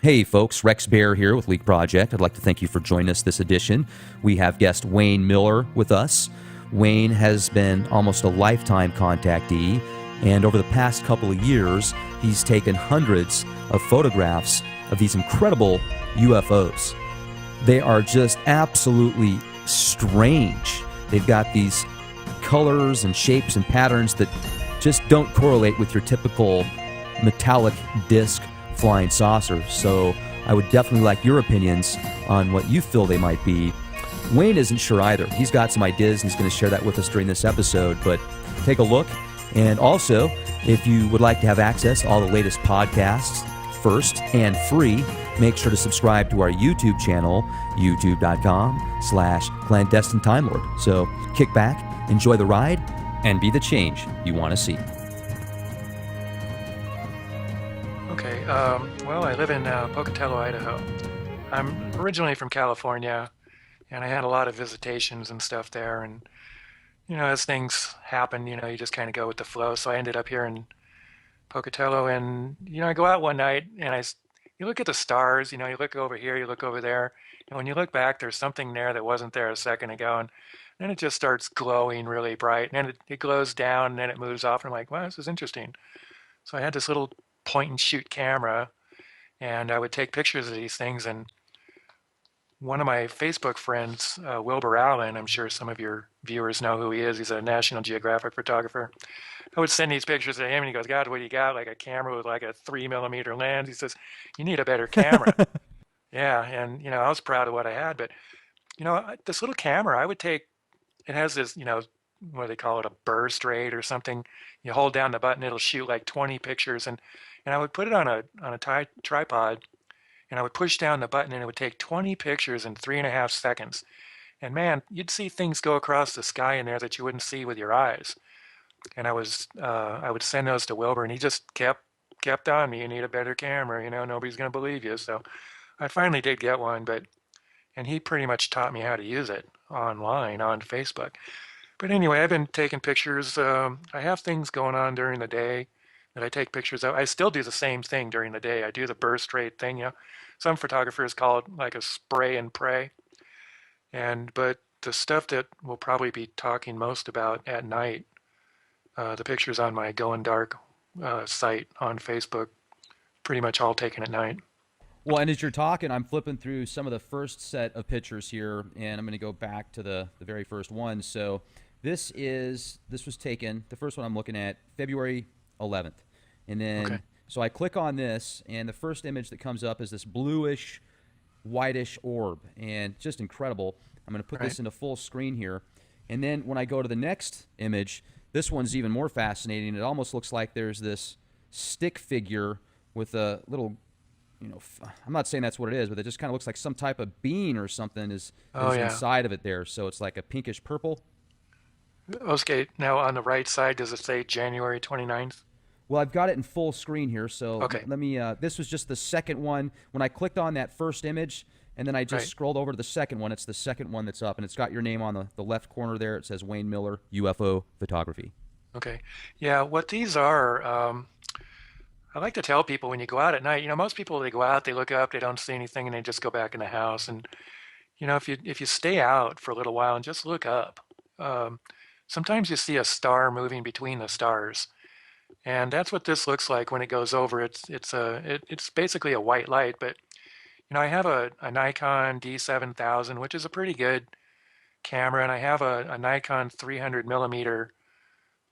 Hey folks, Rex Bear here with Leak Project. I'd like to thank you for joining us this edition. We have guest Wayne Miller with us. Wayne has been almost a lifetime contactee, and over the past couple of years, he's taken hundreds of photographs of these incredible UFOs. They are just absolutely strange. They've got these colors and shapes and patterns that just don't correlate with your typical metallic disc flying saucer. So I would definitely like your opinions on what you feel they might be. Wayne isn't sure either. He's got some ideas and he's going to share that with us during this episode, but take a look. And also, if you would like to have access to all the latest podcasts first and free, make sure to subscribe to our YouTube channel, youtube.com/clandestine Time Lord. So kick back, enjoy the ride, and be the change you want to see. Okay, well, I live in Pocatello, Idaho. I'm originally from California, and I had a lot of visitations and stuff there. And, as things happen, you just kind of go with the flow. So I ended up here in Pocatello, and, I go out one night and you look at the stars, you look over here, you look over there. And when you look back, there's something there that wasn't there a second ago. And then it just starts glowing really bright. And then it glows down, and then it moves off. And I'm like, wow, this is interesting. So I had this little point and shoot camera, and I would take pictures of these things. And one of my Facebook friends, Wilbur Allen, I'm sure some of your viewers know who he is. He's a National Geographic photographer. I would send these pictures to him, and he goes, God, what do you got? Like a camera with like a 3 millimeter lens. He says, you need a better camera. Yeah, and I was proud of what I had, but this little camera, I would take. It has this, what do they call it, a burst rate or something. You hold down the button, it'll shoot like 20 pictures, and I would put it on a tripod, and I would push down the button, and it would take 20 pictures in 3.5 seconds. And man, you'd see things go across the sky in there that you wouldn't see with your eyes. And I would send those to Wilbur, and he just kept on me. You need a better camera, nobody's gonna believe you. So I finally did get one, and he pretty much taught me how to use it online on Facebook. But anyway, I've been taking pictures. I have things going on during the day that I take pictures of. I still do the same thing during the day. I do the burst rate thing. Some photographers call it like a spray and pray. But the stuff that we'll probably be talking most about at night, the pictures on my Going Dark site on Facebook, pretty much all taken at night. Well, and as you're talking, I'm flipping through some of the first set of pictures here, and I'm going to go back to the very first one. So this was taken, the first one I'm looking at, February 11th. And then, Okay. so I click on this, and the first image that comes up is this bluish, whitish orb, and just incredible. I'm going to put Right. this into full screen here. And then when I go to the next image, this one's even more fascinating. It almost looks like there's this stick figure with a little, I'm not saying that's what it is, but it just kind of looks like some type of bean or something Oh is yeah. inside of it there. So it's like a pinkish purple. Okay. Now on the right side, does it say January 29th? Well, I've got it in full screen here. So Okay. let me, this was just the second one. When I clicked on that first image and then I just Right. scrolled over to the second one, it's the second one that's up and it's got your name on the left corner there. It says Wayne Miller, UFO Photography. Okay. Yeah, what these are, I like to tell people when you go out at night, most people they go out, they look up, they don't see anything, and they just go back in the house. And if you stay out for a little while and just look up, um, sometimes you see a star moving between the stars, and that's what this looks like when it goes over. It's basically a white light, but I have a Nikon D7000, which is a pretty good camera, and I have a Nikon 300 millimeter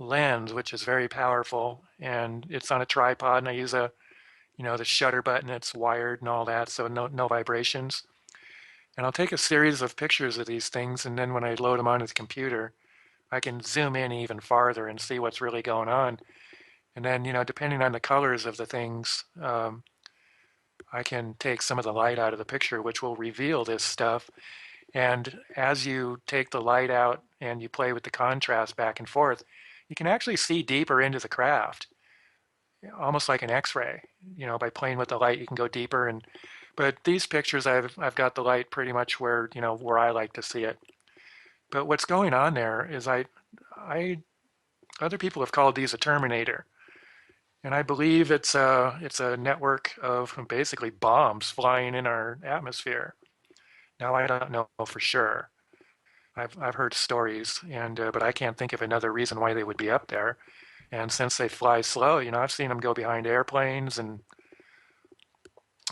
lens, which is very powerful, and it's on a tripod, and I use the shutter button, it's wired and all that, so no vibrations. And I'll take a series of pictures of these things, and then when I load them onto the computer, I can zoom in even farther and see what's really going on. And then, depending on the colors of the things, I can take some of the light out of the picture, which will reveal this stuff. And as you take the light out and you play with the contrast back and forth, you can actually see deeper into the craft, almost like an X-ray. By playing with the light, you can go deeper. But these pictures, I've got the light pretty much where I like to see it. But what's going on there is I other people have called these a terminator, And I believe it's a network of basically bombs flying in our atmosphere. Now I don't know for sure. I've heard stories, and but I can't think of another reason why they would be up there. And since they fly slow, I've seen them go behind airplanes, and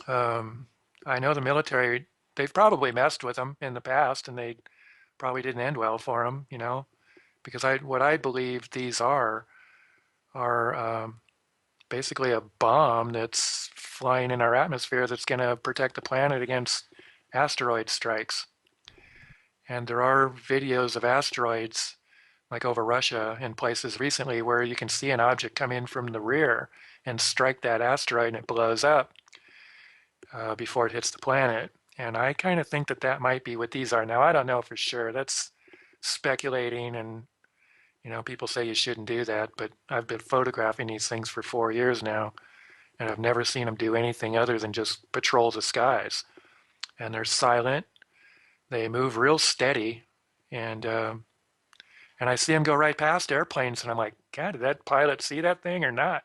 um, I know the military. They've probably messed with them in the past, and they probably didn't end well for them. Because what I believe these are basically a bomb that's flying in our atmosphere that's going to protect the planet against asteroid strikes. And there are videos of asteroids, like over Russia and places recently, where you can see an object come in from the rear and strike that asteroid and it blows up before it hits the planet. And I kind of think that that might be what these are. Now, I don't know for sure. That's speculating, and people say you shouldn't do that, but I've been photographing these things for 4 years now, and I've never seen them do anything other than just patrol the skies. And they're silent. They move real steady, and and I see them go right past airplanes, and I'm like, God, did that pilot see that thing or not?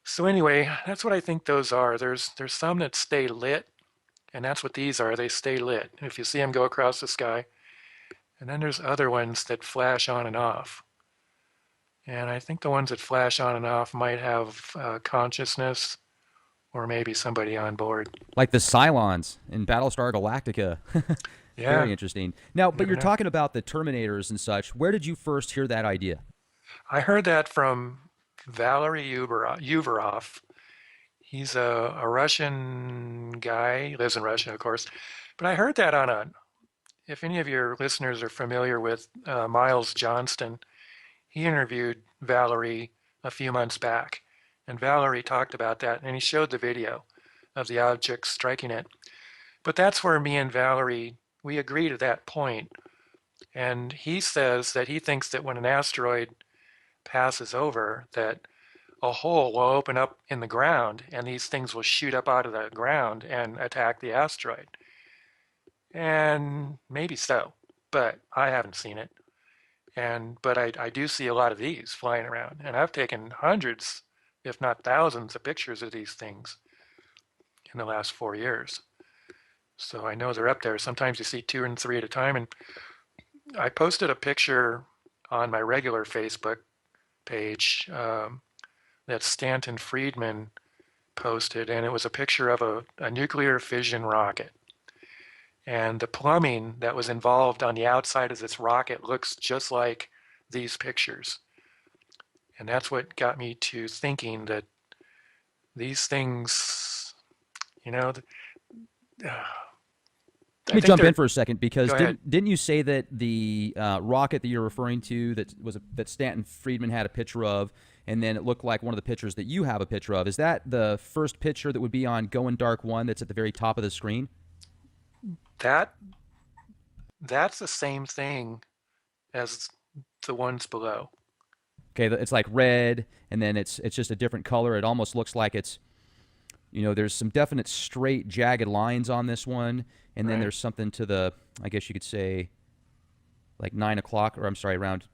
So anyway, that's what I think those are. There's some that stay lit, and that's what these are. They stay lit. If you see them go across the sky, and then there's other ones that flash on and off. And I think the ones that flash on and off might have consciousness or maybe somebody on board. Like the Cylons in Battlestar Galactica. Yeah, Very interesting. Now, you but never you're know. talking about the Terminators and such. Where did you first hear that idea? I heard that from Valery Uverov. He's a Russian guy. He lives in Russia, of course. But I heard that if any of your listeners are familiar with Miles Johnston, he interviewed Valerie a few months back. And Valerie talked about that, and he showed the video of the object striking it. But that's where me and Valerie, we agreed at that point. And he says that he thinks that when an asteroid passes over, that a hole will open up in the ground and these things will shoot up out of the ground and attack the asteroid. And maybe so, but I haven't seen it. But I do see a lot of these flying around, and I've taken hundreds, if not thousands, of pictures of these things in the last 4 years. So I know they're up there. Sometimes you see two and three at a time. And I posted a picture on my regular Facebook page that Stanton Friedman posted, and it was a picture of a nuclear fission rocket. And the plumbing that was involved on the outside of this rocket looks just like these pictures. And that's what got me to thinking that these things, you know, Let I me think jump in they're. for a second because Go ahead. didn't you say that the rocket that you're referring to that Stanton Friedman had a picture of, and then it looked like one of the pictures that you have a picture of? Is that the first picture that would be on Going Dark One that's at the very top of the screen? That that's the same thing as the ones below. Okay, it's like red, and then it's just a different color. It almost looks like it's there's some definite straight jagged lines on this one, and then Right. there's something to the I guess you could say like 9 o'clock, or I'm sorry, around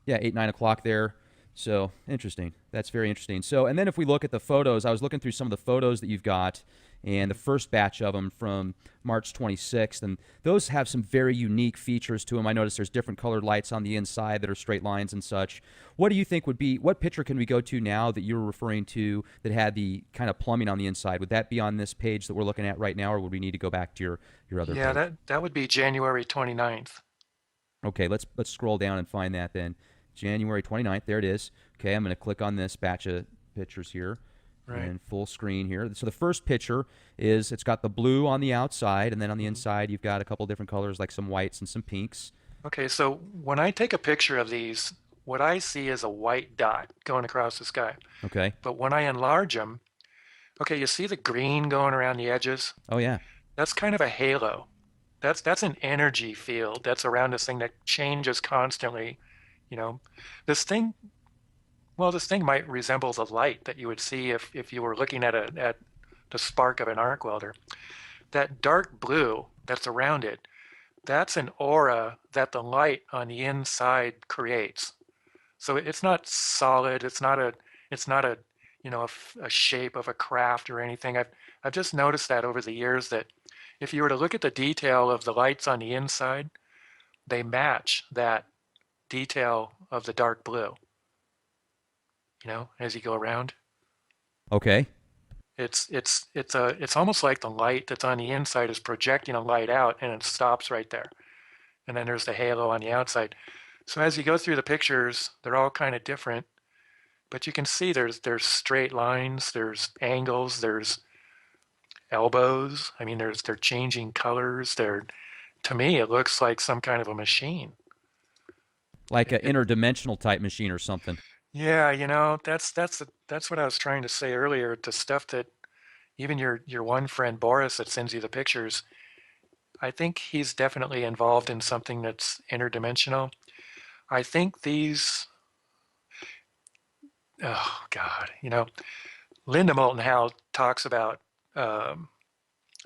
yeah 8 9 o'clock there. So interesting. That's very interesting. So and then if we look at the photos, I was looking through some of the photos that you've got, and the first batch of them from March 26th, and those have some very unique features to them. I noticed there's different colored lights on the inside that are straight lines and such. What do you think would be what picture can we go to now that you're referring to that had the kind of plumbing on the inside? Would that be on this page that we're looking at right now, or would we need to go back to your other Yeah, page? that would be January 29th. Okay, let's scroll down and find that then. January 29th, there it is. Okay, I'm going to click on this batch of pictures here Right. and full screen here. So the first picture is it's got the blue on the outside, and then on the Mhm. inside you've got a couple different colors like some whites and some pinks. Okay, so when I take a picture of these, what I see is a white dot going across the sky. Okay. But when I enlarge them, okay, you see the green going around the edges? Oh yeah. That's kind of a halo. That's an energy field that's around this thing that changes constantly. You know, this thing, well, this thing might resemble the light that you would see if you were looking at the spark of an arc welder. That dark blue that's around it, that's an aura that the light on the inside creates. So it's not solid. it's not a, a shape of a craft or anything. I've just noticed that over the years that if you were to look at the detail of the lights on the inside, they match that detail of the dark blue, as you go around. Okay. It's almost like the light that's on the inside is projecting a light out and it stops right there. And then there's the halo on the outside. So as you go through the pictures, they're all kind of different, but you can see there's straight lines, there's angles, there's elbows. I mean, they're changing colors. To me, it looks like some kind of a machine. Like It, an it, interdimensional type machine or something. yeah, that's what I was trying to say earlier. The stuff that even your one friend Boris that sends you the pictures, I think he's definitely involved in something that's interdimensional. I think these, oh God, Linda Moulton Howe talks about um,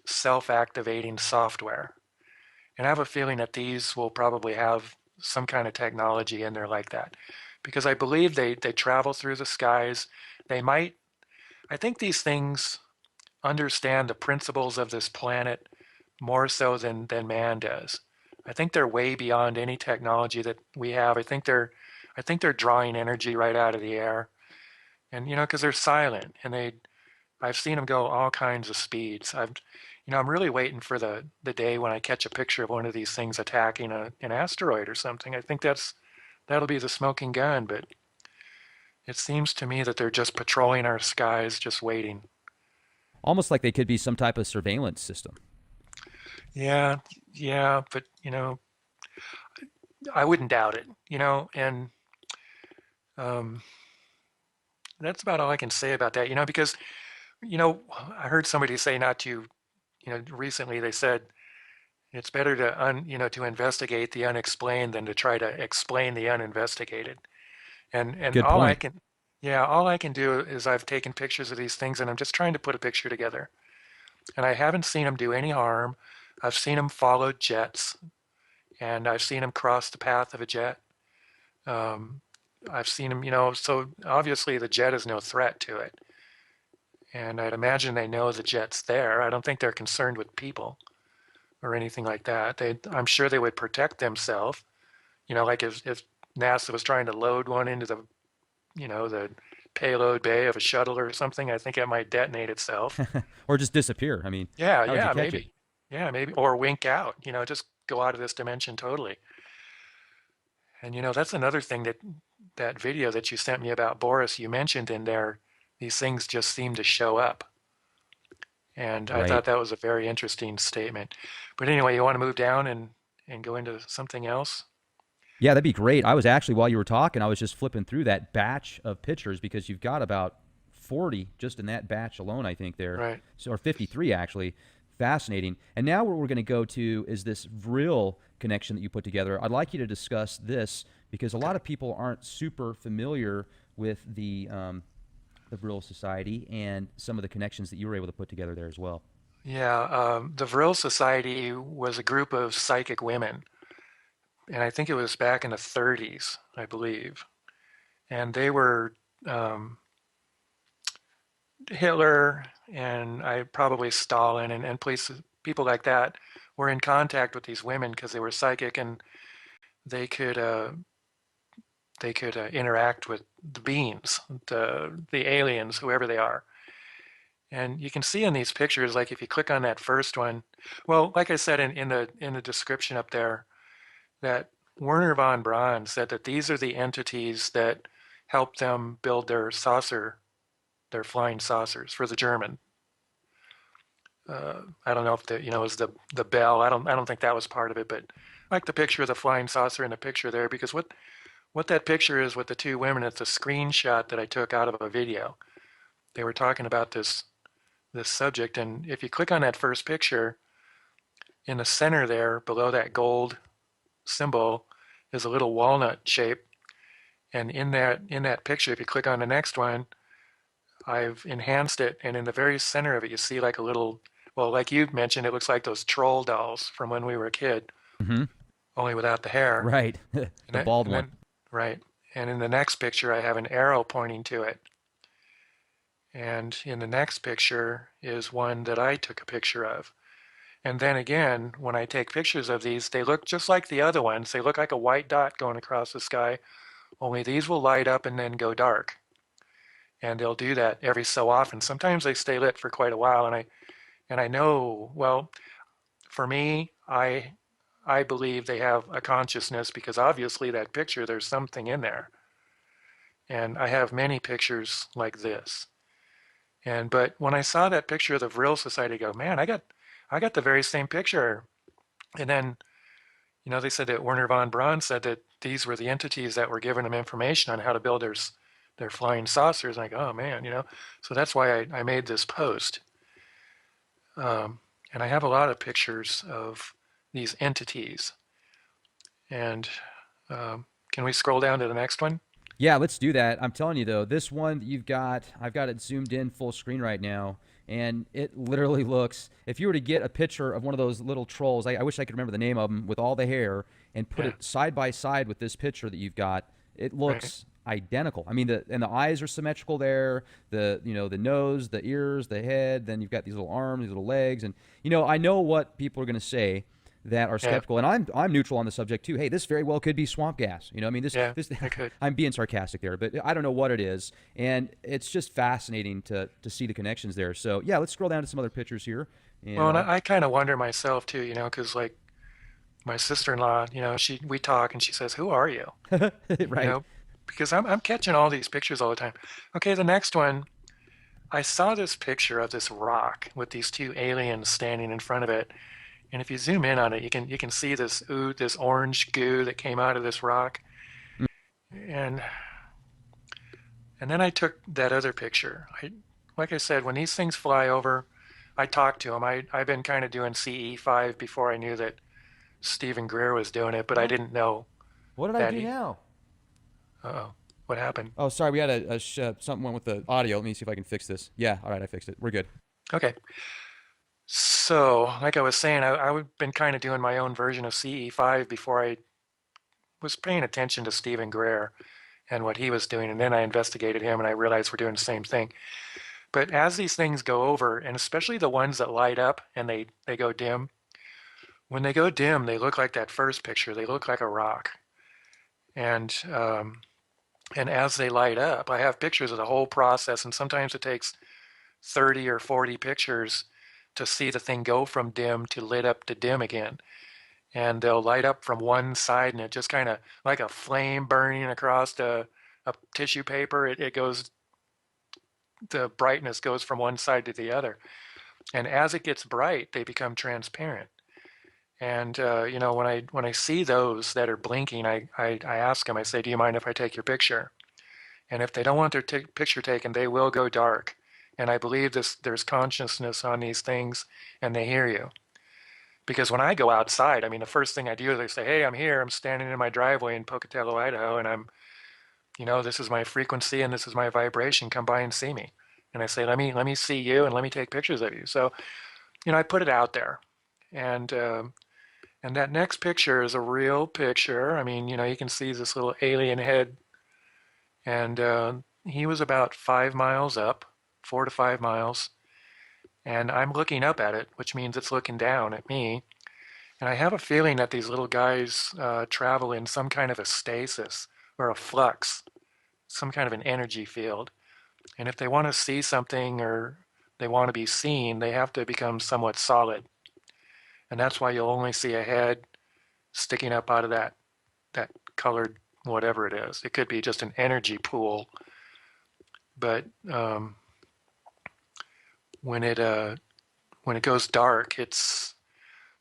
self-activating software. And I have a feeling that these will probably have some kind of technology in there like that. Because I believe they travel through the skies. They might, I think these things understand the principles of this planet more so than man does. I think they're way beyond any technology that we have. I think they're drawing energy right out of the air. And because they're silent and I've seen them go all kinds of speeds. I'm really waiting for the day when I catch a picture of one of these things attacking an asteroid or something. I think that'll be the smoking gun, but it seems to me that they're just patrolling our skies, just waiting. Almost like they could be some type of surveillance system. Yeah, yeah, but I wouldn't doubt it, and um, that's about all I can say about that, because I heard somebody say not to, recently they said it's better to investigate the unexplained than to try to explain the uninvestigated. And Good all I point. can, yeah, all I can do is I've taken pictures of these things and I'm just trying to put a picture together. And I haven't seen them do any harm. I've seen them follow jets and I've seen them cross the path of a jet. Um, I've seen them, so obviously the jet is no threat to it. And I'd imagine they know the jet's there. I don't think they're concerned with people or anything like that. I'm sure they would protect themselves. Like if NASA was trying to load one into the payload bay of a shuttle or something, I think it might detonate itself. Or just disappear. I mean, Yeah, how would you yeah, catch it? maybe. Yeah, maybe. Or wink out, just go out of this dimension totally. And that's another thing that video that you sent me about Boris, you mentioned in there, these things just seem to show up. And I Right. thought that was a very interesting statement. But anyway, you want to move down and go into something else? Yeah, that'd be great. I was actually, while you were talking, I was just flipping through that batch of pictures because you've got about 40 just in that batch alone, I think there. Right. So, or 53 actually. Fascinating. And now what we're going to go to is this real connection that you put together. I'd like you to discuss this because a lot Okay. of people aren't super familiar with the Vril Society and some of the connections that you were able to put together there as well. Yeah, the Vril Society was a group of psychic women, and I think it was back in the 30s, I believe. And they were um, Hitler and I probably Stalin and places, people like that were in contact with these women because they were psychic and they could uh, they could interact with the beings, the aliens, whoever they are. And you can see in these pictures, like if you click on that first one, well, like I said in the description up there, that Werner von Braun said that these are the entities that helped them build their flying saucers for the German. I don't know if it was the bell. I don't think that was part of it, but I like the picture of the flying saucer in the picture there because what that picture is with the two women, it's a screenshot that I took out of a video. They were talking about this subject, and if you click on that first picture, in the center there, below that gold symbol, is a little walnut shape. And in that picture, if you click on the next one, I've enhanced it, and in the very center of it, you see like a little, well, like you mentioned, it looks like those troll dolls from when we were a kid, Hmm. only without the hair. Right. And, The that, bald and one. then, right. And in the next picture, I have an arrow pointing to it. And in the next picture is one that I took a picture of. And then again, when I take pictures of these, they look just like the other ones. They look like a white dot going across the sky, only these will light up and then go dark. And they'll do that every so often. Sometimes they stay lit for quite a while, and I know, well, for me, I believe they have a consciousness because obviously that picture, there's something in there. And I have many pictures like this. And but when I saw that picture of the Vril Society, I go, man, I got the very same picture. And then, they said that Werner von Braun said that these were the entities that were giving them information on how to build their flying saucers. And I go, oh man, So that's why I made this post. Um, and I have a lot of pictures of these entities. And can we scroll down to the next one? Yeah, let's do that. I'm telling you though, this one that you've got, I've got it zoomed in full screen right now, and it literally looks. If you were to get a picture of one of those little trolls, I wish I could remember the name of them, with all the hair, and put Yeah, it side by side with this picture that you've got, it right. looks identical. I mean, the eyes are symmetrical there. The nose, the ears, the head. Then you've got these little arms, these little legs, and I know what people are going to say that are Yeah, skeptical, and I'm neutral on the subject too. Hey, this very well could be swamp gas. I mean, this yeah, this I could. I'm being sarcastic there, but I don't know what it is, and it's just fascinating to see the connections there. So yeah, let's scroll down to some other pictures here, Well, and and I kind of wonder myself too, because like my sister-in-law, we talk and she says, "Who are you?" You right. know, because I'm catching all these pictures all the time. Okay, the next one, I saw this picture of this rock with these two aliens standing in front of it. And if you zoom in on it, you can see this orange goo that came out of this rock. And and then I took that other picture. Like I said, when these things fly over, I talk to them. I've been kind of doing CE5 before I knew that Stephen Greer was doing it, but I Well, didn't know what did I that do he. now? Uh-oh, what happened? Oh, sorry, we had something went with the audio. Let me see if I can fix this. Yeah, all right, I fixed it. We're good. Okay, so like I was saying, I've been kind of doing my own version of CE5 before I was paying attention to Stephen Greer and what he was doing, and then I investigated him and I realized we're doing the same thing. But as these things go over, and especially the ones that light up and they go dim, when they go dim, they look like that first picture. They look like a rock. And and as they light up, I have pictures of the whole process, and sometimes it takes 30 or 40 pictures to see the thing go from dim to lit up to dim again. And they'll light up from one side, and it just kind of like a flame burning across a tissue paper. It goes, the brightness goes from one side to the other. And as it gets bright, they become transparent. And when I see those that are blinking, I ask them. I say, "Do you mind if I take your picture?" And if they don't want their picture taken, they will go dark. And I believe there's consciousness on these things, and they hear you. Because when I go outside, I mean, the first thing I do is I say, "Hey, I'm here. I'm standing in my driveway in Pocatello, Idaho, and this is my frequency and this is my vibration. Come by and see me." And I say, "Let me see you, and let me take pictures of you." So, I put it out there, and and that next picture is a real picture. I mean, you can see this little alien head, and he was about 5 miles up, 4 to 5 miles, and I'm looking up at it, which means it's looking down at me. And I have a feeling that these little guys travel in some kind of a stasis or a flux, some kind of an energy field. And if they want to see something or they want to be seen, they have to become somewhat solid. And that's why you'll only see a head sticking up out of that colored whatever it is. It could be just an energy pool, but when it uh, when it goes dark,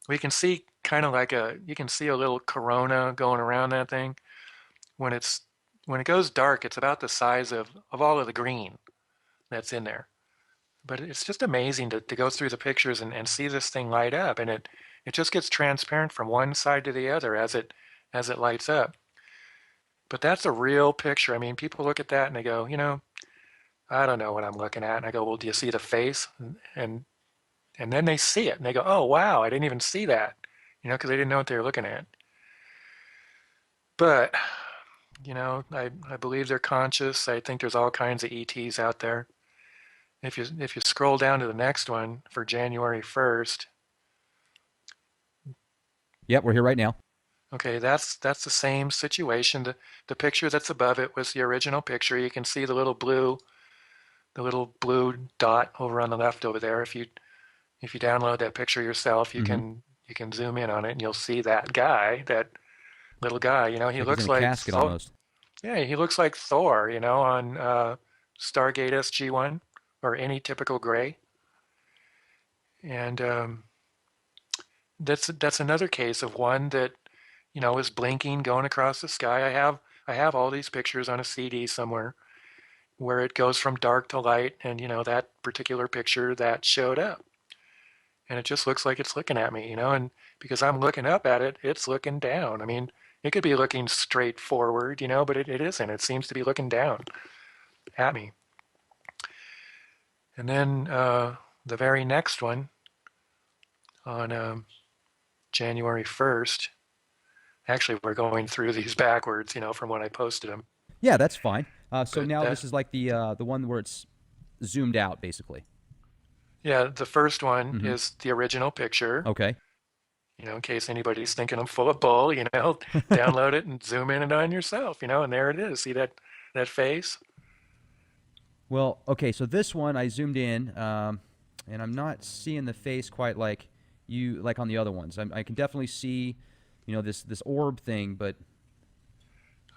we can see kind of like you can see a little corona going around that thing. When it's when it goes dark, it's about the size of all of the green that's in there. But it's just amazing to go through the pictures and see this thing light up, and it just gets transparent from one side to the other as it lights up. But that's a real picture. I mean, people look at that and they go, I don't know what I'm looking at. And I go, well, do you see the face? And and then they see it and they go, oh wow, I didn't even see that, because they didn't know what they were looking at. But I believe they're conscious. I think there's all kinds of ETs out there. if you scroll down to the next one for January 1st, Yep, we're here right now. okay, that's the same situation. The picture that's above it was the original picture. You can see the little blue dot over on the left over there. If you download that picture yourself, you Mm-hmm. can zoom in on it and you'll see that guy, that little guy. He Like he's in looks a like casket almost. Yeah, he looks like Thor, on Stargate SG-1 or any typical gray. And that's another case of one that is blinking, going across the sky. I have all these pictures on a CD somewhere where it goes from dark to light, and that particular picture that showed up, and it just looks like it's looking at me, and because I'm looking up at it, it's looking down. I mean, it could be looking straight forward, but it isn't. It seems to be looking down at me. And then the very next one on January 1st. Actually, we're going through these backwards, from when I posted them. Yeah, that's fine. So But now this is like the one where it's zoomed out, basically. yeah, the first one Mm-hmm. is the original picture. Okay. In case anybody's thinking I'm full of bull, download it and zoom in it on yourself, and there it is. See that face? Well, okay. So this one I zoomed in, and I'm not seeing the face quite like on the other ones. I can definitely see, this orb thing, but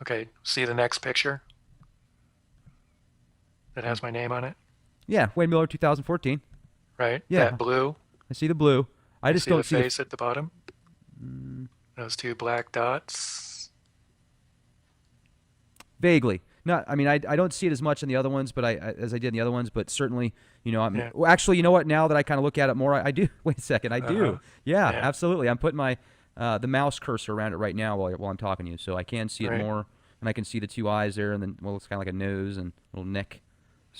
Okay, see the next picture that mm, has my name on it, yeah, Wayne Miller, 2014. right? Yeah, That blue. I see the blue. I You just see the don't see the face at the bottom? mm, Those two black dots. vaguely. Not, I mean, I don't see it as much in the other ones, but as I did in the other ones, but certainly, I'm Yeah. well, actually, you know what? Now that I kind of look at it more, I do. Wait a second, I Uh-huh. do. Yeah, Yeah. absolutely. I'm putting my the mouse cursor around it right now while I'm talking to you, so I can see it Right. more, and I can see the two eyes there, and then well, it's kind of like a nose and little neck.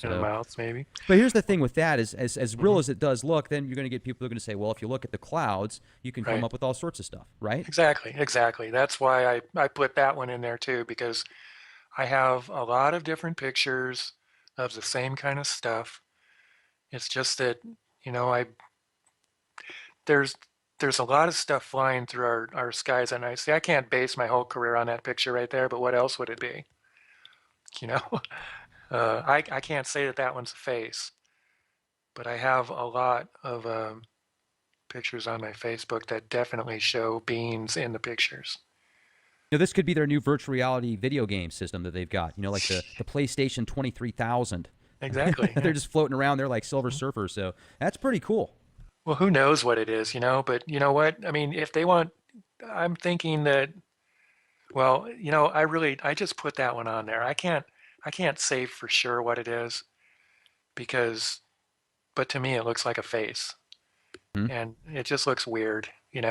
And a So, mouth, maybe. but here's the thing with that is as real Hmm. as it does look, then you're going to get people who are going to say, well, if you look at the clouds, you can come Right. up with all sorts of stuff, right? Exactly. Exactly. That's why I put that one in there too, because I have a lot of different pictures of the same kind of stuff. It's just that, I there's there's a lot of stuff flying through our skies at night. See, I can't base my whole career on that picture right there, but what else would it be? You know, I can't say that that one's a face, but I have a lot of pictures on my Facebook that definitely show beings in the pictures. This could be their new virtual reality video game system that they've got. Like the PlayStation 23,000. Exactly. They're Yeah. just floating around there like Silver Surfers. So that's pretty cool. Well, who knows what it is, but you know what? I mean, if they want, I'm thinking that, well, I just put that one on there. I can't say for sure what it is because, but to me, it looks like a face Hmm? and it just looks weird. It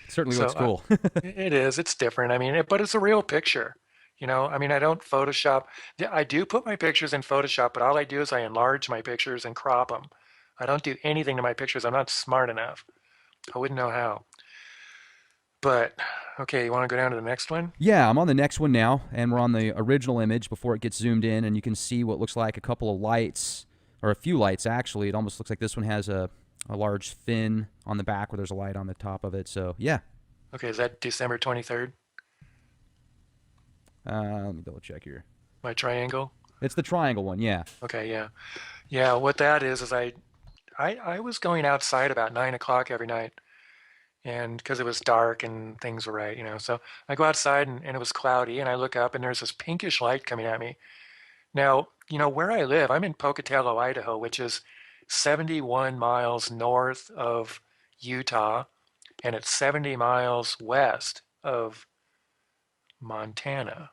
certainly So looks cool. it is, it's different. I mean, but it's a real picture. I mean, I don't Photoshop. Yeah, I do put my pictures in Photoshop, but all I do is I enlarge my pictures and crop them. I don't do anything to my pictures. I'm not smart enough. I wouldn't know how. But okay, you want to go down to the next one? Yeah, I'm on the next one now, and we're on the original image before it gets zoomed in, and you can see what looks like a couple of lights, or a few lights actually. It almost looks like this one has a large fin on the back where there's a light on the top of it. So yeah, Okay, is that December 23rd? let me double check here. My triangle? It's the triangle one. Yeah. Okay, yeah. Yeah, what that is I was going outside about 9 o'clock every night, and because it was dark and things were right. So I go outside and it was cloudy, and I look up and there's this pinkish light coming at me. Now, where I live, I'm in Pocatello, Idaho, which is 71 miles north of Utah, and it's 70 miles west of Montana.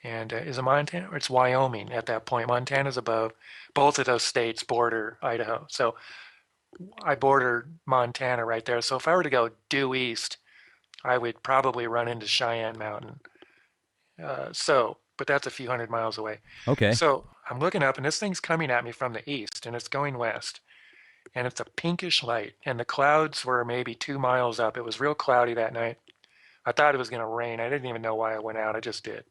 And is it Montana or it's Wyoming at that point? Montana's above. Both of those states border Idaho. So I border Montana right there. So if I were to go due east, I would probably run into Cheyenne Mountain. But that's a few hundred miles away. Okay. So I'm looking up, and this thing's coming at me from the east, and it's going west. And it's a pinkish light, and the clouds were maybe 2 miles up. It was real cloudy that night. I thought it was going to rain. I didn't even know why I went out. I just did.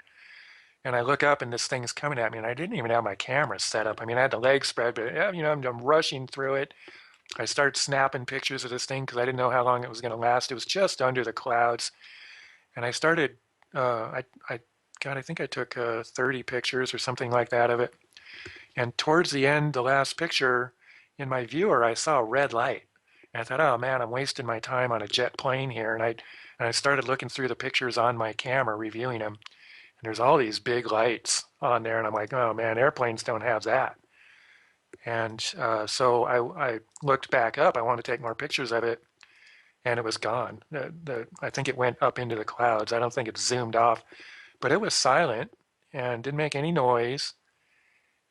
and I look up and this thing's coming at me, and I didn't even have my camera set up. I mean, I had the legs spread, but I'm rushing through it. I started snapping pictures of this thing because I didn't know how long it was going to last. It was just under the clouds, and I started. God, I think I took 30 pictures or something like that of it. And towards the end, the last picture in my viewer, I saw a red light. And I thought, oh man, I'm wasting my time on a jet plane here. And I started looking through the pictures on my camera, reviewing them. And there's all these big lights on there. And I'm like, oh man, airplanes don't have that. And so I looked back up. I wanted to take more pictures of it. And it was gone. I think it went up into the clouds. I don't think it zoomed off. But it was silent and didn't make any noise.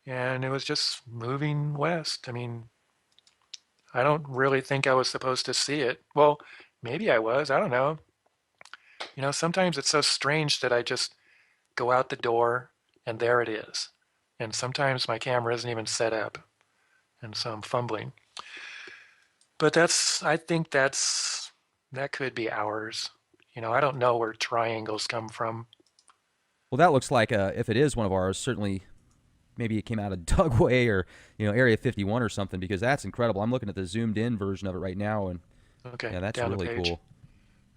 And it was just moving west. I mean, I don't really think I was supposed to see it. Well, maybe I was. I don't know. Sometimes it's so strange that I just go out the door and there it is. And sometimes my camera isn't even set up. And so I'm fumbling. But I think that could be hours. I don't know where triangles come from. Well, that looks like if it is one of ours, certainly maybe it came out of Dugway or Area 51 or something, because that's incredible. I'm looking at the zoomed in version of it right now, and Okay, yeah, that's down the really page. cool.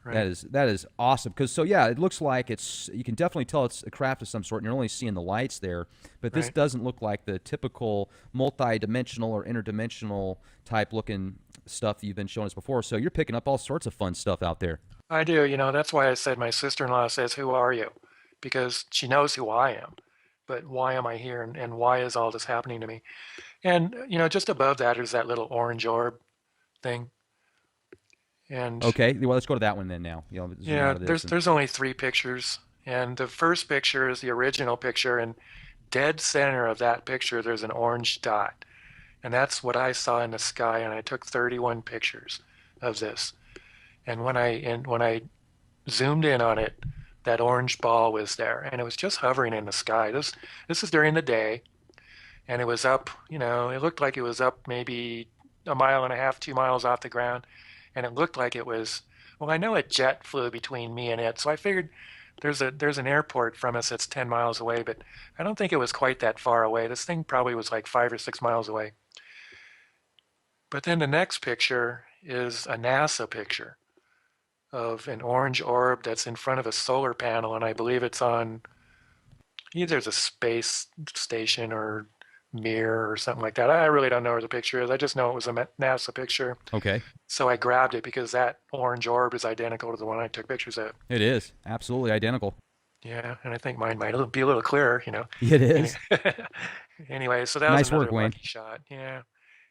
Right. That is awesome. Because yeah, it looks like you can definitely tell it's a craft of some sort, and you're only seeing the lights there. But this Right. doesn't look like the typical multi-dimensional or interdimensional type looking stuff that you've been showing us before. So you're picking up all sorts of fun stuff out there. I do. That's why I said my sister-in-law says, "Who are you?" Because she knows who I am. But why am I here, and why is all this happening to me? And just above that is that little orange orb thing. And Okay, well, let's go to that one then now. Zoom out yeah, of this. there's only three pictures, and the first picture is the original picture, and dead center of that picture there's an orange dot, and that's what I saw in the sky, and I took 31 pictures of this. And when I zoomed in on it, that orange ball was there, and it was just hovering in the sky. This is during the day, and it was up. It looked like it was up maybe a mile and a half, 2 miles off the ground, and it looked like it was. Well, I know a jet flew between me and it, so I figured there's an airport from us that's 10 miles away, but I don't think it was quite that far away. This thing probably was like 5 or 6 miles away. But then the next picture is a NASA picture of an orange orb that's in front of a solar panel, and I believe it's on either a space station or Mir or something like that. I really don't know where the picture is. I just know it was a NASA picture. Okay, So I grabbed it because that orange orb is identical to the one I took pictures of. it is absolutely identical. Yeah, and I think mine might be a little clearer. It Any- is. Anyway, so that was Nice work, another Wayne. lucky shot. Yeah.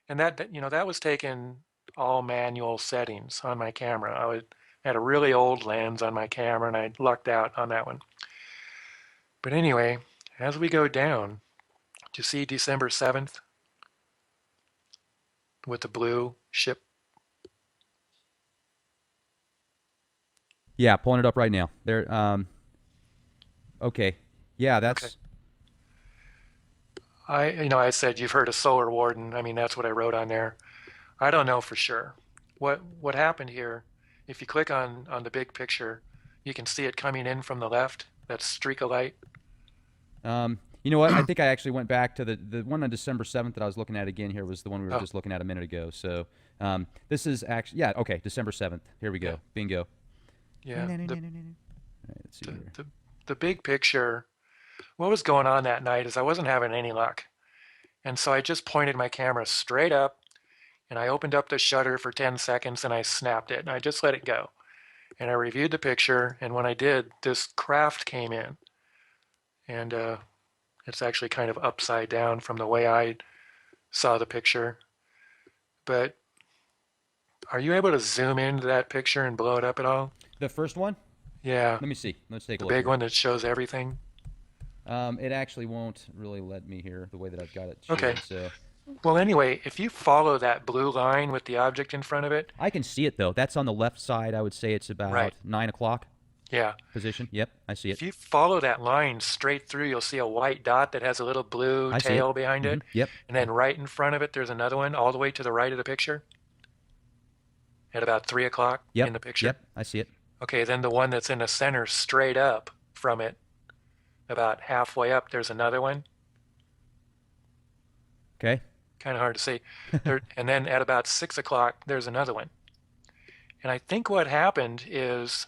And that was taken all manual settings on my camera. I had a really old lens on my camera and I lucked out on that one. But anyway, as we go down, do you see December 7th with the blue ship? Yeah, pulling it up right now. There. Okay. Yeah, Okay. that's I said you've heard of Solar Warden. I mean, that's what I wrote on there. I don't know for sure. What happened here, if you click on the big picture, you can see it coming in from the left, that streak of light. You know what? I think I actually went back to the one on December 7th that I was looking at again here was the one we were Oh, just looking at a minute ago. So this is actually, yeah, okay, December 7th. Here we yeah. go. Bingo. All Yeah. right, let's see The, here. the, the big picture, what was going on that night is I wasn't having any luck. And so I just pointed my camera straight up and I opened up the shutter for 10 seconds and I snapped it and I just let it go. And I reviewed the picture, and when I did, this craft came in. And it's actually kind of upside down from the way I saw the picture. But are you able to zoom into that picture and blow it up at all? The first one? Yeah, Let me see. Let's take a the look big here. one that shows everything. It actually won't really let me here the way that I've got it Okay. shared. So Well, anyway, if you follow that blue line with the object in front of it, I can see it though. That's on the left side. I would say it's about right, 9 o'clock yeah. position. Yep, I see it. If you follow that line straight through, you'll see a white dot that has a little blue I see it. tail behind it. Yep. And then right in front of it, there's another one all the way to the right of the picture at about 3 o'clock in Yep. the picture. Yep. I see it. Okay, then the one that's in the center straight up from it, about halfway up, there's another one. Okay. Kind of hard to see. There, and then at about 6 o'clock, there's another one. And I think what happened is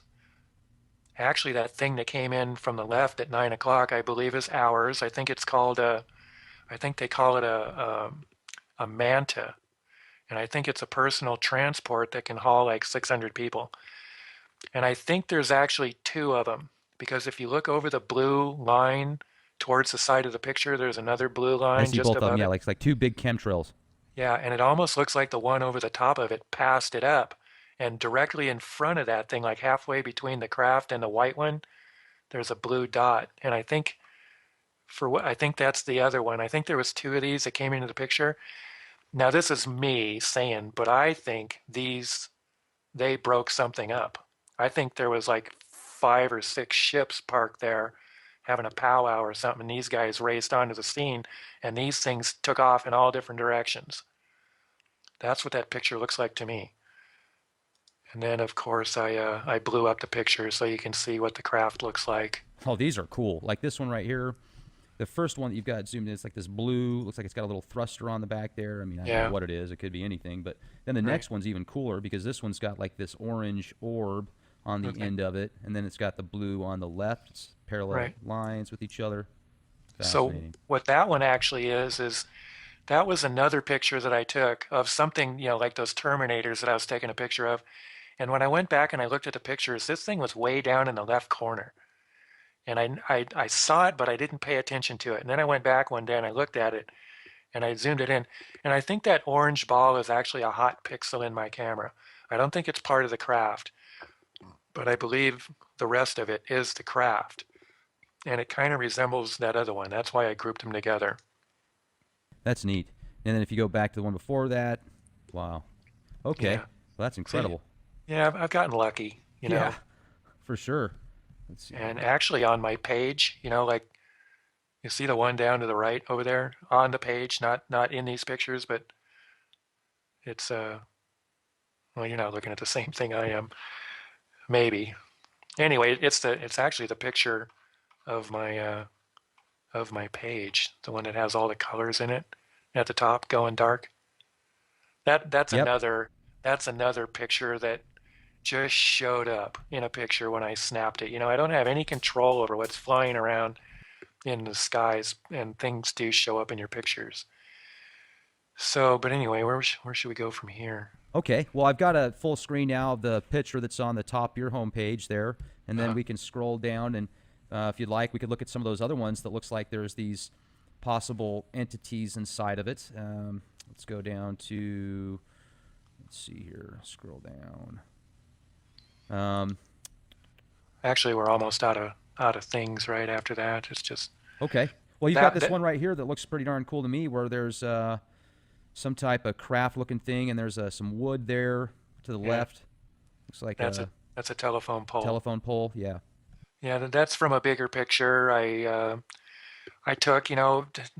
actually that thing that came in from the left at 9 o'clock, I believe, is ours. I think it's called a. I think they call it a manta, and I think it's a personal transport that can haul like 600 people. And I think there's actually two of them because if you look over the blue line towards the side of the picture, there's another blue I line see just both of them. above Yeah, it. like two big chemtrails. Yeah, and it almost looks like the one over the top of it passed it up. And directly in front of that thing, like halfway between the craft and the white one, there's a blue dot. And I think for what I think that's the other one. I think there was two of these that came into the picture. Now this is me saying, but I think these they broke something up. I think there was like 5 or 6 ships parked there having a powwow or something. And these guys raced onto the scene, and these things took off in all different directions. That's what that picture looks like to me. And then, of course, I blew up the picture so you can see what the craft looks like. Oh, these are cool. Like this one right here. The first one that you've got zoomed in, it's like this blue. Looks like it's got a little thruster on the back there. I mean, I don't know Yeah, what it is. It could be anything. But then the right. next one's even cooler because this one's got like this orange orb on the Okay, end of it, and then it's got the blue on the left. It's parallel right. lines with each other. So Fascinating. what that one actually is that was another picture that I took of something, like those Terminators that I was taking a picture of. And when I went back and I looked at the pictures, this thing was way down in the left corner. And I saw it, but I didn't pay attention to it. And then I went back one day and I looked at it and I zoomed it in. And I think that orange ball is actually a hot pixel in my camera. I don't think it's part of the craft, but I believe the rest of it is the craft. And it kind of resembles that other one. That's why I grouped them together. That's neat. And then if you go back to the one before that, wow. Okay. Yeah. Well, that's See, incredible. yeah, I've gotten lucky, Yeah, for sure. Let's see And here. actually on my page, like you see the one down to the right over there on the page, not in these pictures, but it's well, you're not looking at the same thing I am. Maybe. Anyway, it's actually the picture of my page, the one that has all the colors in it at the top going dark. That that's Yep. another that's another picture that just showed up in a picture when I snapped it. I don't have any control over what's flying around in the skies, and things do show up in your pictures. So, but anyway, where should we go from here? Okay. Well, I've got a full screen now of the picture that's on the top of your homepage there, and then Uh, we can scroll down and, if you'd like, we could look at some of those other ones that looks like there's these possible entities inside of it. Let's go down to. Let's see here. Scroll down. Um, Actually, we're almost out of things right after that. It's just okay. Well, you've got that this that one right here that looks pretty darn cool to me, where there's some type of craft-looking thing, and there's some wood there to the yeah, left. Looks like that's a a that's a telephone pole. telephone pole. Yeah. Yeah, that's from a bigger picture I took.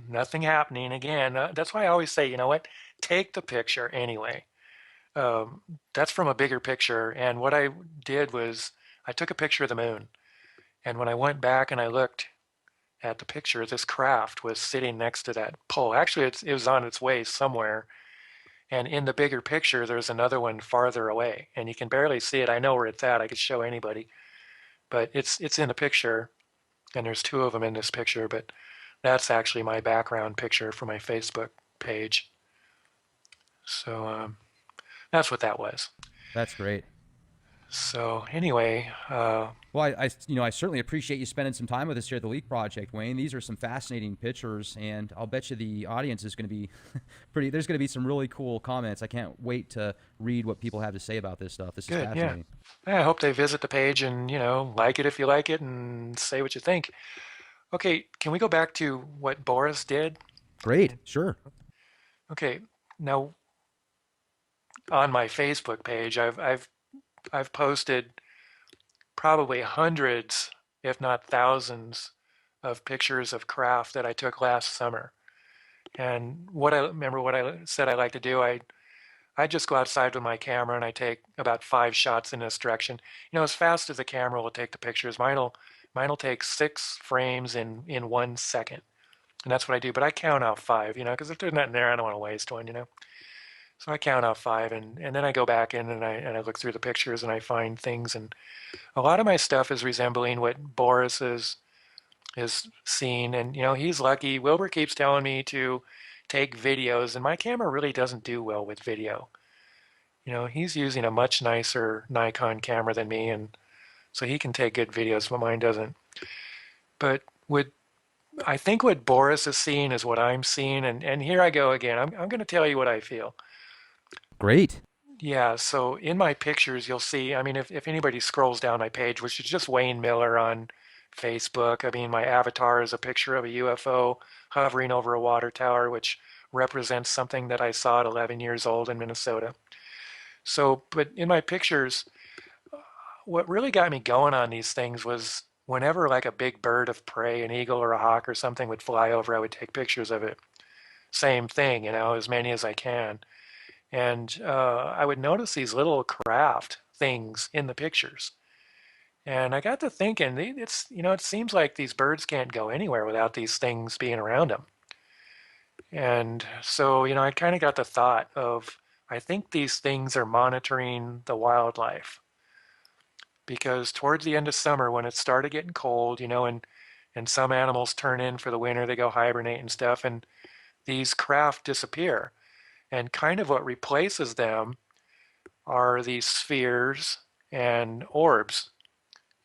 Nothing happening again. That's why I always say, you know what, take the picture anyway. Um, that's from a bigger picture, and what I did was I took a picture of the moon, and when I went back and I looked at the picture, this craft was sitting next to that pole. Actually, it was on its way somewhere. And in the bigger picture, there's another one farther away, and you can barely see it. I know where it's at. I could show anybody, but it's in the picture, and there's two of them in this picture. But that's actually my background picture for my Facebook page. So that's what that was. That's great. So anyway, Well, I certainly appreciate you spending some time with us here at the Leak Project, Wayne. These are some fascinating pictures, and I'll bet you the audience is going to be pretty. There's going to be some really cool comments. I can't wait to read what people have to say about this stuff. This is good. Yeah. fascinating. I hope they visit the page and like it if you like it and say what you think. Okay, can we go back to what Boris did? Great. Sure. Okay, now on my Facebook page, I've posted probably hundreds, if not thousands, of pictures of craft that I took last summer. And what I said I like to do, I just go outside with my camera and I take about 5 shots in this direction. As fast as the camera will take the pictures, mine will Mine will take 6 frames in 1 second. And that's what I do. But I count out five, because if there's nothing there, I don't want to waste one, So I count out five, and then I go back in and I look through the pictures and I find things. And a lot of my stuff is resembling what Boris is seeing. And, he's lucky. Wilbur keeps telling me to take videos, and my camera really doesn't do well with video. He's using a much nicer Nikon camera than me, and so he can take good videos, but mine doesn't. But I think what Boris is seeing is what I'm seeing, and here I go again. I'm going to tell you what I feel. Great. Yeah, so in my pictures, you'll see, I mean, if anybody scrolls down my page, which is just Wayne Miller on Facebook, I mean, my avatar is a picture of a UFO hovering over a water tower, which represents something that I saw at 11 years old in Minnesota. So, but in my pictures, what really got me going on these things was whenever like a big bird of prey, an eagle or a hawk or something would fly over, I would take pictures of it. Same thing, as many as I can. And I would notice these little craft things in the pictures. And I got to thinking, it seems like these birds can't go anywhere without these things being around them. And so, I kind of got the thought of, I think these things are monitoring the wildlife because towards the end of summer, when it started getting cold, and some animals turn in for the winter, they go hibernate and stuff, and these craft disappear. And kind of what replaces them are these spheres and orbs.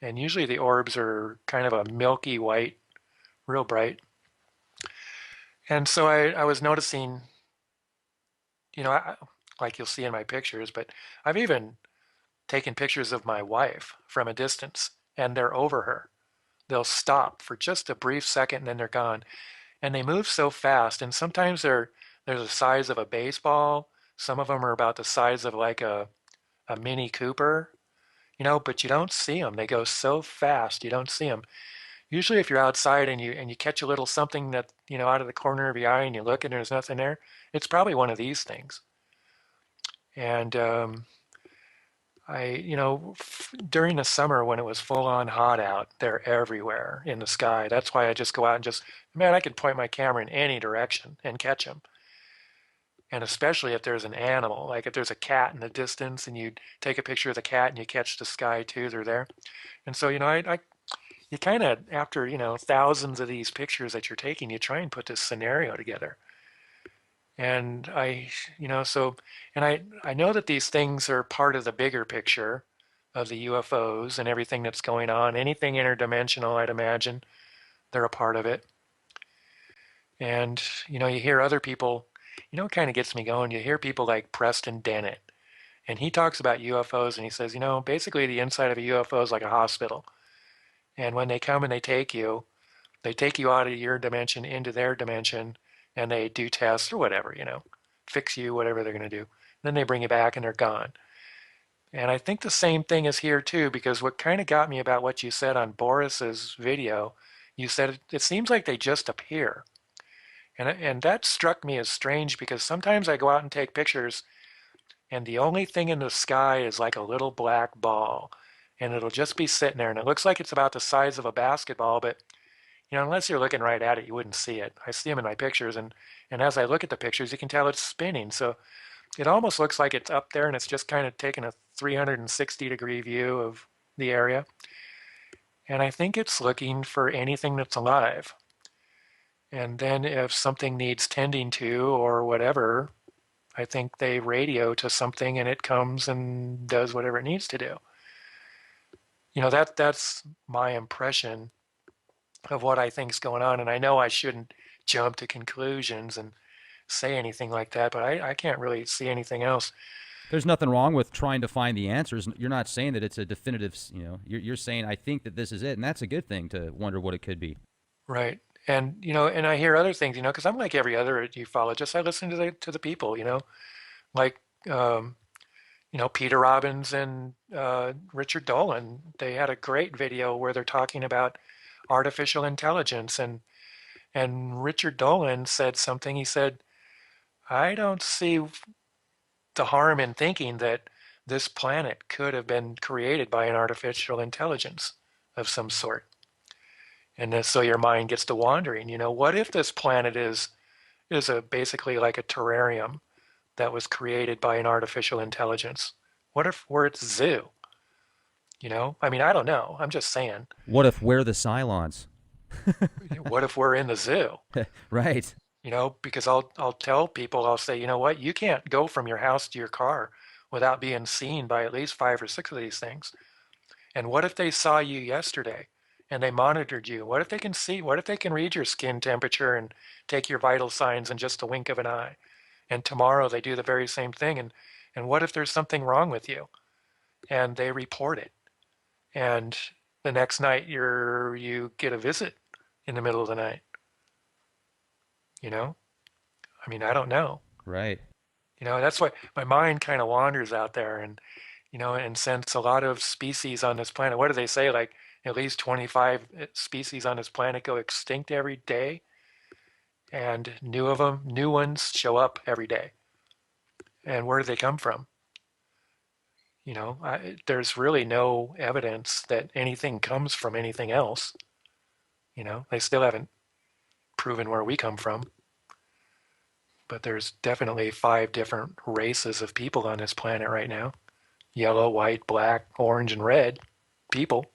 And usually the orbs are kind of a milky white, real bright. And so I was noticing, like you'll see in my pictures, but I've even taken pictures of my wife from a distance, and they're over her. They'll stop for just a brief second and then they're gone. And they move so fast, and sometimes they're the size of a baseball. Some of them are about the size of like a Mini Cooper, but you don't see them. They go so fast, you don't see them. Usually if you're outside and you catch a little something that, out of the corner of your eye and you look and there's nothing there, it's probably one of these things. And during the summer when it was full on hot out, they're everywhere in the sky. That's why I just go out and man, I can point my camera in any direction and catch them. And especially if there's an animal, like if there's a cat in the distance and you take a picture of the cat and you catch the sky too, they're there. And so, you kind of, after, thousands of these pictures that you're taking, you try and put this scenario together. And I know that these things are part of the bigger picture of the UFOs and everything that's going on. Anything interdimensional, I'd imagine, they're a part of it. And, you hear other people, it kind of gets me going. You hear people like Preston Dennett, and he talks about UFOs and he says, basically the inside of a UFO is like a hospital. And when they come and they take you out of your dimension into their dimension and they do tests or whatever, fix you, whatever they're going to do. Then they bring you back and they're gone. And I think the same thing is here too, because what kind of got me about what you said on Boris's video, you said it seems like they just appear. And that struck me as strange because sometimes I go out and take pictures and the only thing in the sky is like a little black ball. And it'll just be sitting there and it looks like it's about the size of a basketball, but unless you're looking right at it, you wouldn't see it. I see them in my pictures, and as I look at the pictures, you can tell it's spinning. So it almost looks like it's up there and it's just kind of taking a 360-degree view of the area. And I think it's looking for anything that's alive. And then if something needs tending to or whatever, I think they radio to something and it comes and does whatever it needs to do. That's my impression of what I think's going on. And I know I shouldn't jump to conclusions and say anything like that, but I can't really see anything else. There's nothing wrong with trying to find the answers. You're not saying that it's a definitive, you're saying, I think that this is it. And that's a good thing to wonder what it could be. Right. And, and I hear other things, because I'm like every other ufologist. I listen to the people, like, Peter Robbins and Richard Dolan. They had a great video where they're talking about artificial intelligence, and Richard Dolan said something. He said, I don't see the harm in thinking that this planet could have been created by an artificial intelligence of some sort. And then, so your mind gets to wandering. What if this planet is a basically like a terrarium that was created by an artificial intelligence? What if we're its zoo? I mean, I don't know. I'm just saying. What if we're the Cylons? What if we're in the zoo? Right. Because I'll tell people, I'll say, you know what, you can't go from your house to your car without being seen by at least 5 or 6 of these things. And what if they saw you yesterday and they monitored you? What if they can see, what if they can read your skin temperature and take your vital signs in just a wink of an eye? And tomorrow they do the very same thing. And what if there's something wrong with you and they report it? And the next night you get a visit in the middle of the night, you know? I mean, I don't know. Right. That's why my mind kind of wanders out there. And since a lot of species on this planet, what do they say? Like at least 25 species on this planet go extinct every day, and new ones show up every day. And where do they come from? There's really no evidence that anything comes from anything else. They still haven't proven where we come from. But there's definitely 5 different races of people on this planet right now. Yellow, white, black, orange, and red people.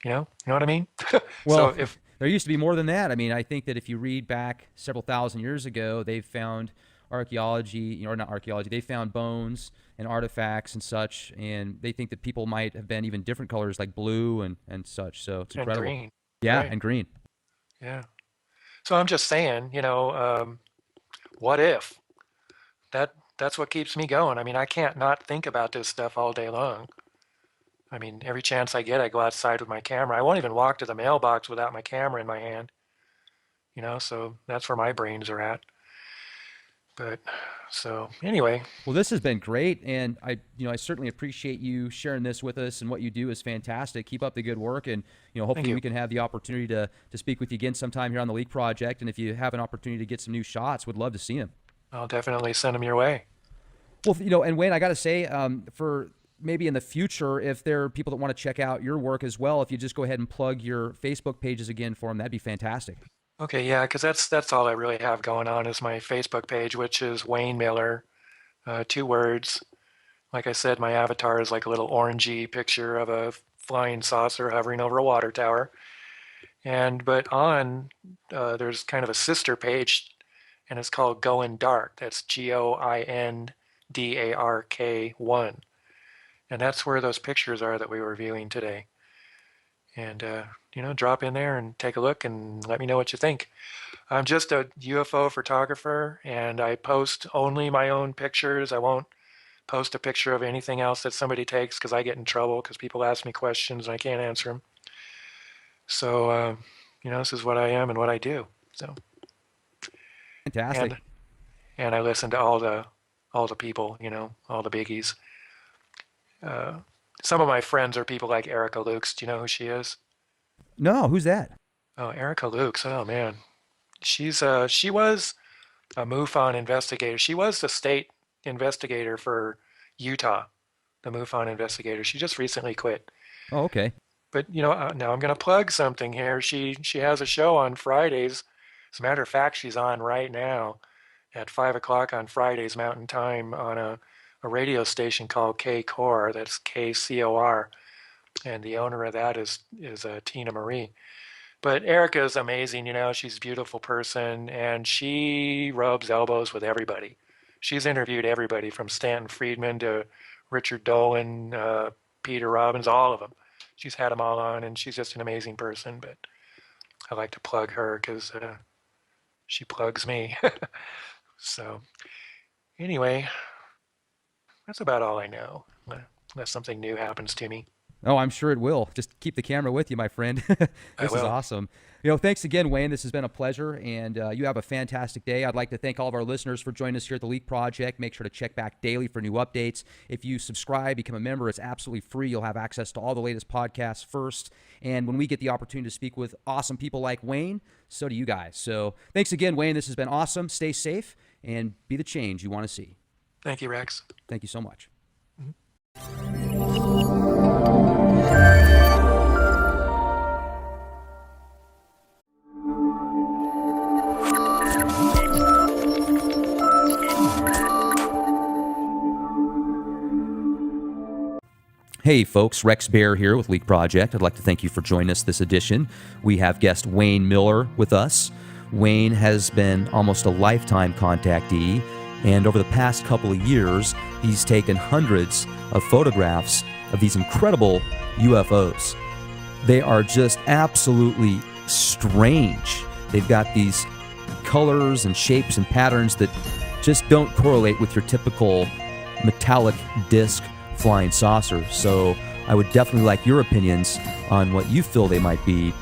You know what I mean? So Well, there used to be more than that. I mean, I think that if you read back several thousand years ago, they've found archaeology, or not archaeology, they found bones and artifacts and such, and they think that people might have been even different colors like blue and such. So it's and incredible. green, Yeah, right? and green. Yeah. So I'm just saying, what if? That's what keeps me going. I mean, I can't not think about this stuff all day long. I mean, every chance I get, I go outside with my camera. I won't even walk to the mailbox without my camera in my hand. So that's where my brains are at. But so anyway, Well, this has been great, and I certainly appreciate you sharing this with us. And what you do is fantastic. Keep up the good work, and thank hopefully you. we can have the opportunity to speak with you again sometime here on the Leak Project. And if you have an opportunity to get some new shots, would love to see them. I'll definitely send them your way. Well, and Wayne, I got to say, for maybe in the future, if there are people that want to check out your work as well, if you just go ahead and plug your Facebook pages again for them, that'd be fantastic. Okay, yeah, because that's all I really have going on is my Facebook page, which is Wayne Miller, 2 words. Like I said, my avatar is like a little orangey picture of a flying saucer hovering over a water tower. But there's kind of a sister page, and it's called Going Dark. That's GOINDARK1, and that's where those pictures are that we were viewing today. And drop in there and take a look and let me know what you think. I'm just a UFO photographer, and I post only my own pictures. I won't post a picture of anything else that somebody takes because I get in trouble because people ask me questions and I can't answer them. So, this is what I am and what I do. So, Fantastic. and and I listen to all the people, all the biggies. Uh, some of my friends are people like Erica Lukes. Do you know who she is? No, who's that? Oh, Erica Lukes. Oh man, she was a MUFON investigator. She was the state investigator for Utah, the MUFON investigator. She just recently quit. Oh, okay. But now I'm going to plug something here. She has a show on Fridays. As a matter of fact, she's on right now at 5 o'clock on Fridays Mountain Time on a radio station called KCOR. That's KCOR, and the owner of that is Tina Marie. But Erica is amazing. She's a beautiful person, and she rubs elbows with everybody. She's interviewed everybody from Stanton Friedman to Richard Dolan, Peter Robbins, all of them. She's had them all on, and she's just an amazing person. But I like to plug her because she plugs me. So anyway, that's about all I know, unless something new happens to me. Oh, I'm sure it will. Just keep the camera with you, my friend. I This is will. awesome. Thanks again, Wayne. This has been a pleasure, and you have a fantastic day. I'd like to thank all of our listeners for joining us here at the Leak Project. Make sure to check back daily for new updates. If you subscribe, become a member, it's absolutely free. You'll have access to all the latest podcasts first. And when we get the opportunity to speak with awesome people like Wayne, so do you guys. So thanks again, Wayne. This has been awesome. Stay safe and be the change you want to see. Thank you, Rex. Thank you so much. Hey folks, Rex Bear here with Leak Project. I'd like to thank you for joining us this edition. We have guest Wayne Miller with us. Wayne has been almost a lifetime contactee, and over the past couple of years, he's taken hundreds of photographs of these incredible UFOs. They are just absolutely strange. They've got these colors and shapes and patterns that just don't correlate with your typical metallic disc flying saucer. So I would definitely like your opinions on what you feel they might be.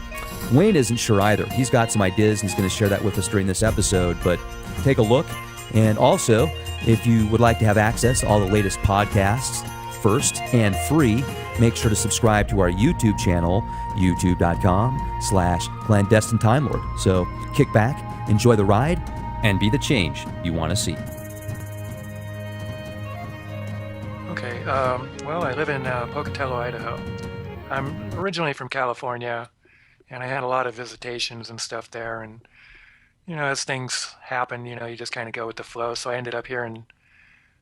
Wayne isn't sure either. He's got some ideas and he's going to share that with us during this episode, but take a look. And also, if you would like to have access to all the latest podcasts first and free, make sure to subscribe to our YouTube channel, youtube.com/clandestine time lord. So kick back, enjoy the ride, and be the change you want to see. Okay, well, I live in Pocatello, Idaho. I'm originally from California, and I had a lot of visitations and stuff there. And, as things happen, you just kind of go with the flow. So I ended up here in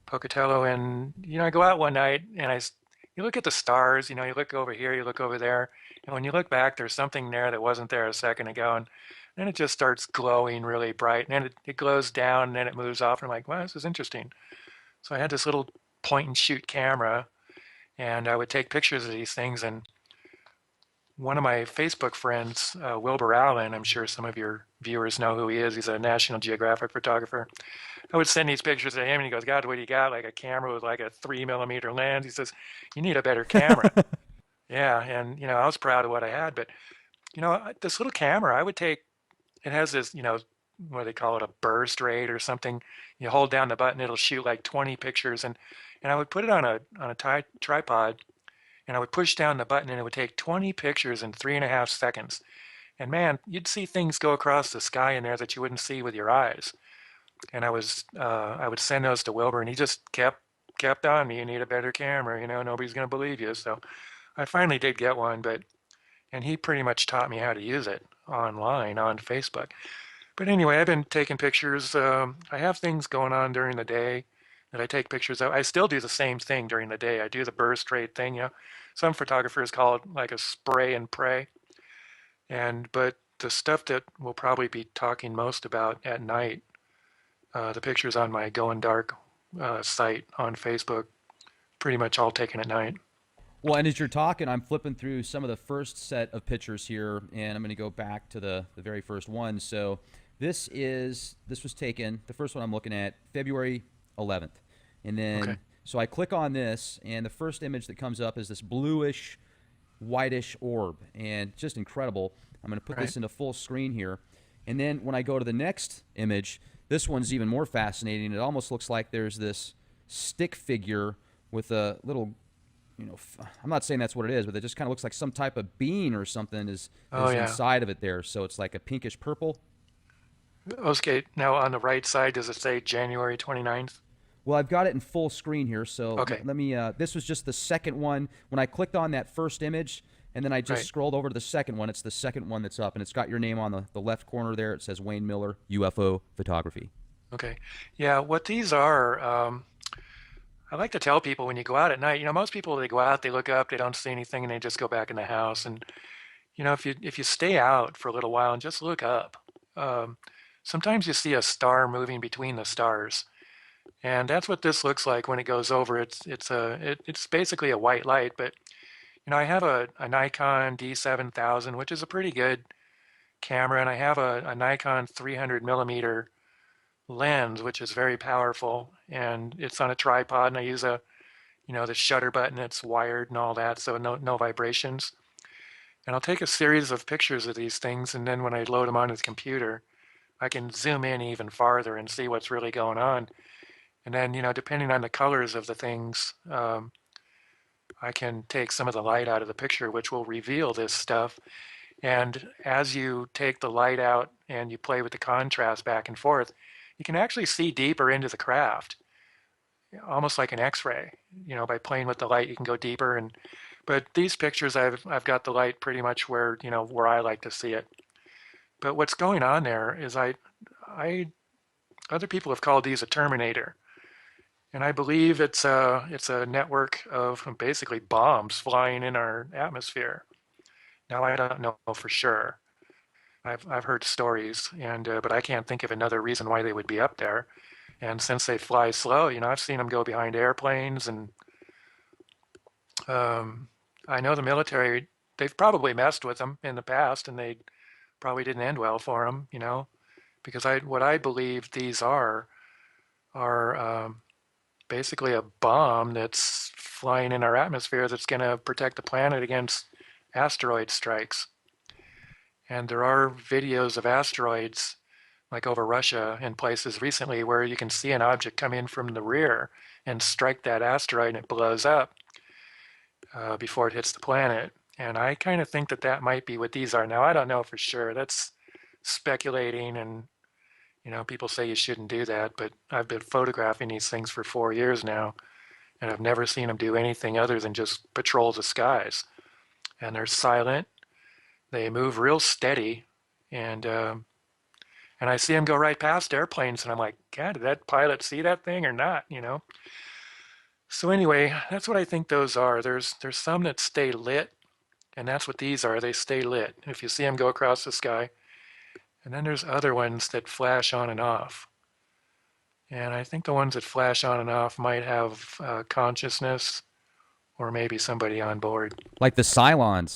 Pocatello, and, I go out one night and you look at the stars, you look over here, you look over there, and when you look back, there's something there that wasn't there a second ago. And then it just starts glowing really bright, and then it glows down, and then it moves off. And I'm like, wow, this is interesting. So I had this little point and shoot camera, and I would take pictures of these things. And one of my Facebook friends, Wilbur Allen, I'm sure some of your viewers know who he is. He's a National Geographic photographer. I would send these pictures to him, and he goes, God, what do you got? Like a camera with like a 3 millimeter lens. He says, you need a better camera. Yeah, and I was proud of what I had, but this little camera, I would take. It has this, what do they call it, a burst rate or something. You hold down the button, it'll shoot like 20 pictures, and I would put it on a tripod, and I would push down the button, and it would take 20 pictures in 3.5 seconds. And man, you'd see things go across the sky in there that you wouldn't see with your eyes. And I would send those to Wilbur, and he just kept on me. You need a better camera, nobody's gonna believe you. So I finally did get one, and he pretty much taught me how to use it online on Facebook. But anyway, I've been taking pictures. I have things going on during the day that I take pictures of. I still do the same thing during the day. I do the burst rate thing. Some photographers call it like a spray and pray. But the stuff that we'll probably be talking most about at night, the pictures on my Going Dark site on Facebook, pretty much all taken at night. Well, and as you're talking, I'm flipping through some of the first set of pictures here, and I'm going to go back to the very first one. So this was taken, the first one I'm looking at, February 11th. And then, Okay. so I click on this, and the first image that comes up is this bluish, whitish orb, and just incredible. I'm going to put Right. this into full screen here. And then when I go to the next image, this one's even more fascinating. It almost looks like there's this stick figure with a little, I'm not saying that's what it is, but it just kind of looks like some type of bean or something Oh is yeah. inside of it there. So it's like a pinkish purple. Okay. Now on the right side, does it say January 29th? Well, I've got it in full screen here. So Okay. let me, this was just the second one. When I clicked on that first image and then I just Right. scrolled over to the second one, it's the second one that's up, and it's got your name on the left corner there. It says Wayne Miller, UFO Photography. Okay. Yeah, what these are, I like to tell people when you go out at night, most people they go out, they look up, they don't see anything, and they just go back in the house. And if you stay out for a little while and just look up, um, sometimes you see a star moving between the stars, and that's what this looks like when it goes over. It's basically a white light, but I have a Nikon D7000, which is a pretty good camera, and I have a Nikon 300 millimeter lens, which is very powerful, and it's on a tripod, and I use the shutter button, it's wired and all that, so no vibrations. And I'll take a series of pictures of these things, and then when I load them onto the computer, I can zoom in even farther and see what's really going on. And then, depending on the colors of the things, I can take some of the light out of the picture, which will reveal this stuff. And as you take the light out and you play with the contrast back and forth, you can actually see deeper into the craft, almost like an X-ray. By playing with the light, you can go deeper. But these pictures, I've got the light pretty much where I like to see it. But what's going on there is I other people have called these a terminator, And I believe it's a network of basically bombs flying in our atmosphere. Now I don't know for sure. I've heard stories, and but I can't think of another reason why they would be up there. And since they fly slow, I've seen them go behind airplanes, and um, I know the military. They've probably messed with them in the past, and they probably didn't end well for them. Because what I believe these are basically a bomb that's flying in our atmosphere that's going to protect the planet against asteroid strikes. And there are videos of asteroids like over Russia and places recently where you can see an object come in from the rear and strike that asteroid and it blows up before it hits the planet. And I kind of think that that might be what these are. Now, I don't know for sure. That's speculating, and people say you shouldn't do that, but I've been photographing these things for 4 years now, and I've never seen them do anything other than just patrol the skies. And they're silent. They move real steady, and and I see them go right past airplanes, and I'm like, God, did that pilot see that thing or not? So anyway, that's what I think those are. There's some that stay lit, and that's what these are. They stay lit. If you see them go across the sky, and then there's other ones that flash on and off. And I think the ones that flash on and off might have consciousness or maybe somebody on board. Like the Cylons.